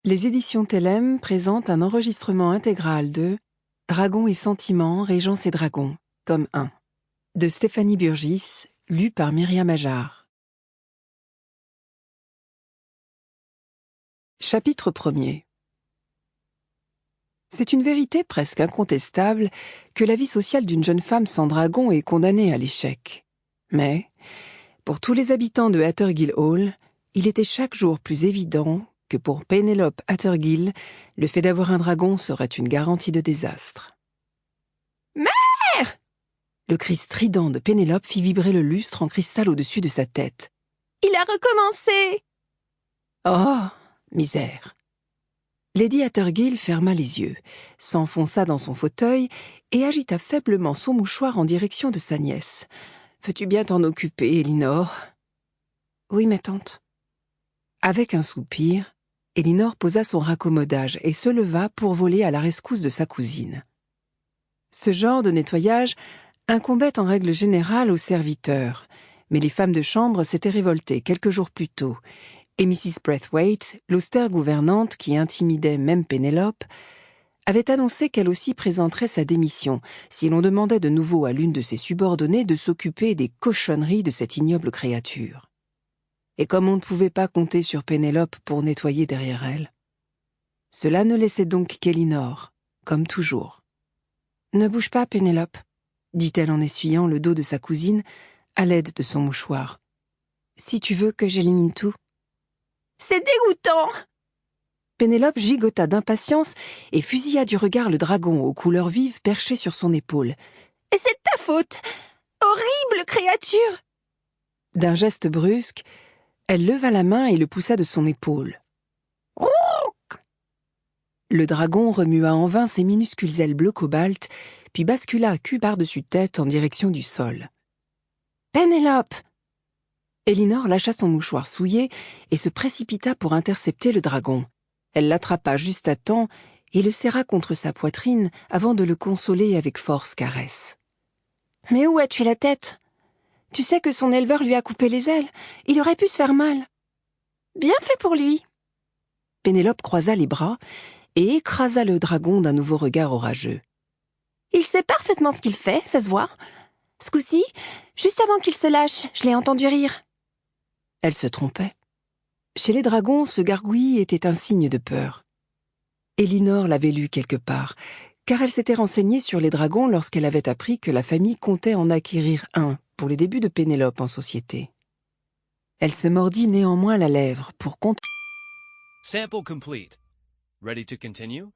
Les éditions Tellem présentent un enregistrement intégral de Dragons et sentiments, Régence et dragons, tome 1, de Stéphanie Burgis, lu par Myriam Ajar. Chapitre 1er. C'est une vérité presque incontestable que la vie sociale d'une jeune femme sans dragon est condamnée à l'échec. Mais, pour tous les habitants de Hattergill Hall, il était chaque jour plus évident que pour Pénélope Hattergill, le fait d'avoir un dragon serait une garantie de désastre. « Mère !» Le cri strident de Pénélope fit vibrer le lustre en cristal au-dessus de sa tête. « Il a recommencé !»« Oh, misère !» Lady Hattergill ferma les yeux, s'enfonça dans son fauteuil et agita faiblement son mouchoir en direction de sa nièce. « Veux-tu bien t'en occuper, Elinor ?»« Oui, ma tante. » Avec un soupir, Elinor posa son raccommodage et se leva pour voler à la rescousse de sa cousine. Ce genre de nettoyage incombait en règle générale aux serviteurs, mais les femmes de chambre s'étaient révoltées quelques jours plus tôt, et Mrs. Braithwaite, l'austère gouvernante qui intimidait même Pénélope, avait annoncé qu'elle aussi présenterait sa démission si l'on demandait de nouveau à l'une de ses subordonnées de s'occuper des cochonneries de cette ignoble créature. Et comme on ne pouvait pas compter sur Pénélope pour nettoyer derrière elle, cela ne laissait donc qu'Elinor, comme toujours. « Ne bouge pas, Pénélope, » dit-elle en essuyant le dos de sa cousine à l'aide de son mouchoir. « Si tu veux que j'élimine tout. »« C'est dégoûtant !» Pénélope gigota d'impatience et fusilla du regard le dragon aux couleurs vives perché sur son épaule. « Et c'est ta faute! Horrible créature !» D'un geste brusque, elle leva la main et le poussa de son épaule. Le dragon remua en vain ses minuscules ailes bleu cobalt, puis bascula cul par-dessus tête en direction du sol. « Pénélope !» Elinor lâcha son mouchoir souillé et se précipita pour intercepter le dragon. Elle l'attrapa juste à temps et le serra contre sa poitrine avant de le consoler avec force caresse. « Mais où as-tu la tête ? Tu sais que son éleveur lui a coupé les ailes. Il aurait pu se faire mal. »« Bien fait pour lui !» Pénélope croisa les bras et écrasa le dragon d'un nouveau regard orageux. « Il sait parfaitement ce qu'il fait, ça se voit. Ce coup-ci, juste avant qu'il se lâche, je l'ai entendu rire. » Elle se trompait. Chez les dragons, ce gargouillis était un signe de peur. Elinor l'avait lu quelque part, car elle s'était renseignée sur les dragons lorsqu'elle avait appris que la famille comptait en acquérir un pour les débuts de Pénélope en société. Elle se mordit néanmoins la lèvre pour compter. Sample complete. Ready to continue?